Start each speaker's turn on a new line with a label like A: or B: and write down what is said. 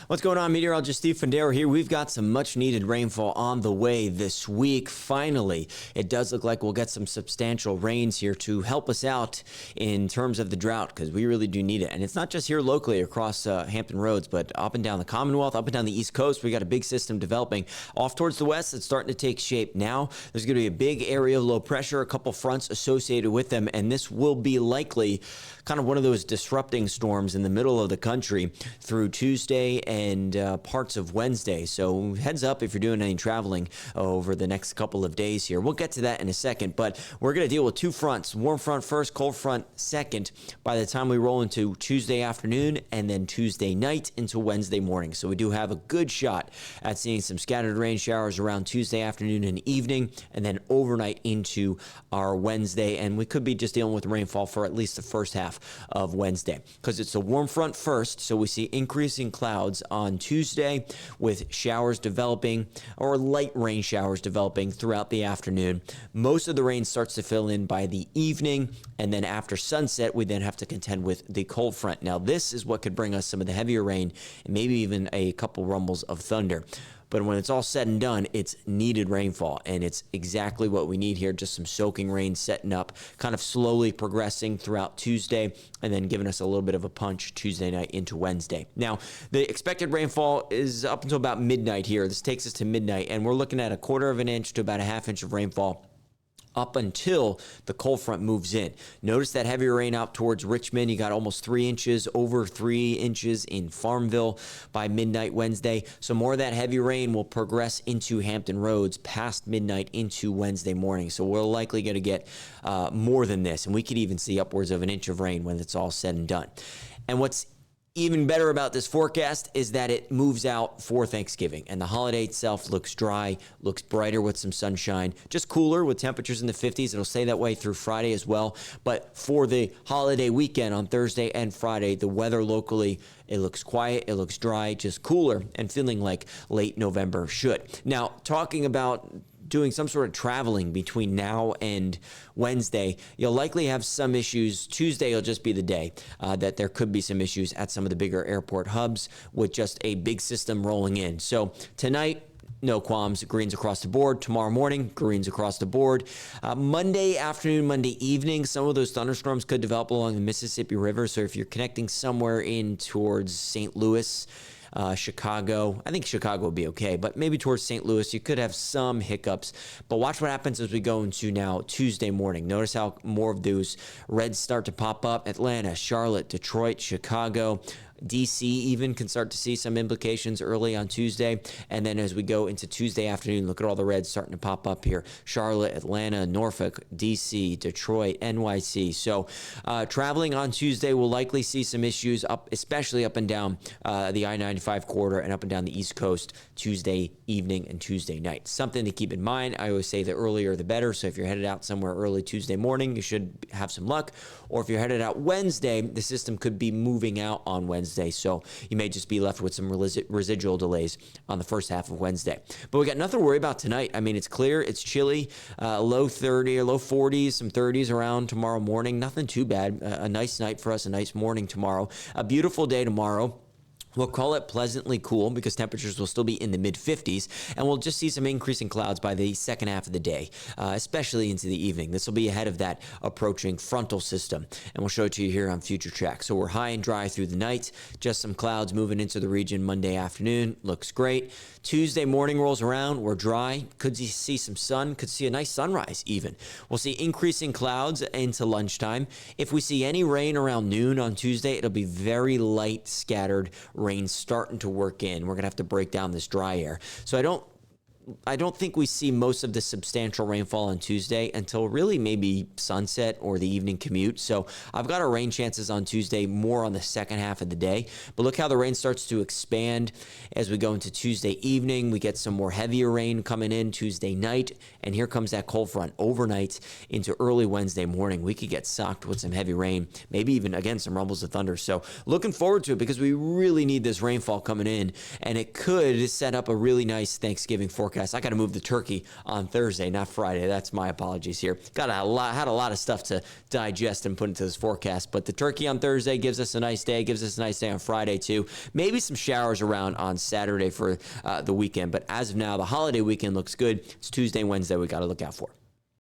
A: What's going on, meteorologist Steve Fundero here. We've got some much needed rainfall on the way this week. Finally, it does look like we'll get some substantial rains here to help us out in terms of the drought, because we really do need it. And it's not just here locally across Hampton Roads, but up and down the Commonwealth, up and down the East Coast. We got a big system developing off towards the west that's starting to take shape now. There's going to be a big area of low pressure, a couple fronts associated with them, and this will be likely kind of one of those disrupting storms in the middle of the country through Tuesday and parts of Wednesday. So heads up if you're doing any traveling over the next couple of days here. We'll get to that in a second, but we're going to deal with two fronts. Warm front first, cold front second by the time we roll into Tuesday afternoon and then Tuesday night into Wednesday morning. So we do have a good shot at seeing some scattered rain showers around Tuesday afternoon and evening, and then overnight into our Wednesday. And we could be just dealing with rainfall for at least the first half of Wednesday, because it's a warm front first. So we see increasing clouds on Tuesday with showers developing, or light rain showers developing throughout the afternoon. Most of the rain starts to fill in by the evening, and then after sunset, we then have to contend with the cold front. Now, this is what could bring us some of the heavier rain and maybe even a couple rumbles of thunder. But when it's all said and done, it's needed rainfall, and it's exactly what we need here. Just some soaking rain setting up, kind of slowly progressing throughout Tuesday, and then giving us a little bit of a punch Tuesday night into Wednesday. Now, the expected rainfall is up until about midnight here. This takes us to midnight, and we're looking at a 1/4 inch to about a 1/2 inch of rainfall up until the cold front moves in. Notice that heavier rain out towards Richmond. You got almost 3 inches, over 3 inches in Farmville by midnight Wednesday. So more of that heavy rain will progress into Hampton Roads past midnight into Wednesday morning. So we're likely going to get more than this, and we could even see upwards of 1 inch of rain when it's all said and done. And what's even better about this forecast is that it moves out for Thanksgiving, and the holiday itself looks dry, looks brighter with some sunshine, just cooler with temperatures in the 50s. It'll stay that way through Friday as well. But for the holiday weekend on Thursday and Friday, the weather locally, it looks quiet, it looks dry, just cooler, and feeling like late November should. Now, talking about doing some sort of traveling between now and Wednesday, you'll likely have some issues. Tuesday will just be the day that there could be some issues at some of the bigger airport hubs with just a big system rolling in. So tonight, no qualms, greens across the board. Tomorrow morning, greens across the board. Monday afternoon, Monday evening, some of those thunderstorms could develop along the Mississippi River. So if you're connecting somewhere in towards St. Louis, Chicago, I think Chicago will be okay, but maybe towards St. Louis, you could have some hiccups. But watch what happens as we go into now Tuesday morning. Notice how more of those reds start to pop up. Atlanta, Charlotte, Detroit, Chicago, DC even can start to see some implications early on Tuesday. And then as we go into Tuesday afternoon, look at all the reds starting to pop up here. Charlotte, Atlanta, Norfolk, DC, Detroit, NYC. So traveling on Tuesday, we'll likely see some issues up, especially up and down the I-95 corridor and up and down the East Coast Tuesday evening and Tuesday night. Something to keep in mind. I always say the earlier the better. So if you're headed out somewhere early Tuesday morning, you should have some luck. Or if you're headed out Wednesday, the system could be moving out on Wednesday. So you may just be left with some residual delays on the first half of Wednesday. But we got nothing to worry about tonight. I mean, it's clear, it's chilly, low 30 or low 40s, some 30s around tomorrow morning. Nothing too bad. A nice night for us, a nice morning tomorrow. A beautiful day tomorrow. We'll call it pleasantly cool because temperatures will still be in the mid-50s, and we'll just see some increasing clouds by the second half of the day, especially into the evening. This will be ahead of that approaching frontal system, and we'll show it to you here on Future Track. So we're high and dry through the night, just some clouds moving into the region Monday afternoon. Looks great. Tuesday morning rolls around. We're dry. Could see some sun. Could see a nice sunrise even. We'll see increasing clouds into lunchtime. If we see any rain around noon on Tuesday, it'll be very light, scattered rain starting to work in. We're going to have to break down this dry air. So I don't think we see most of the substantial rainfall on Tuesday until really maybe sunset or the evening commute. So I've got our rain chances on Tuesday more on the second half of the day. But look how the rain starts to expand as we go into Tuesday evening. We get some more heavier rain coming in Tuesday night. And here comes that cold front overnight into early Wednesday morning. We could get socked with some heavy rain, maybe even, again, some rumbles of thunder. So looking forward to it because we really need this rainfall coming in. And it could set up a really nice Thanksgiving forecast forecast. I got to move the turkey on Thursday, not Friday. That's my apologies here. Had a lot of stuff to digest and put into this forecast. But the turkey on Thursday gives us a nice day. Gives us a nice day on Friday too. Maybe some showers around on Saturday for the weekend. But as of now, the holiday weekend looks good. It's Tuesday and Wednesday we got to look out for.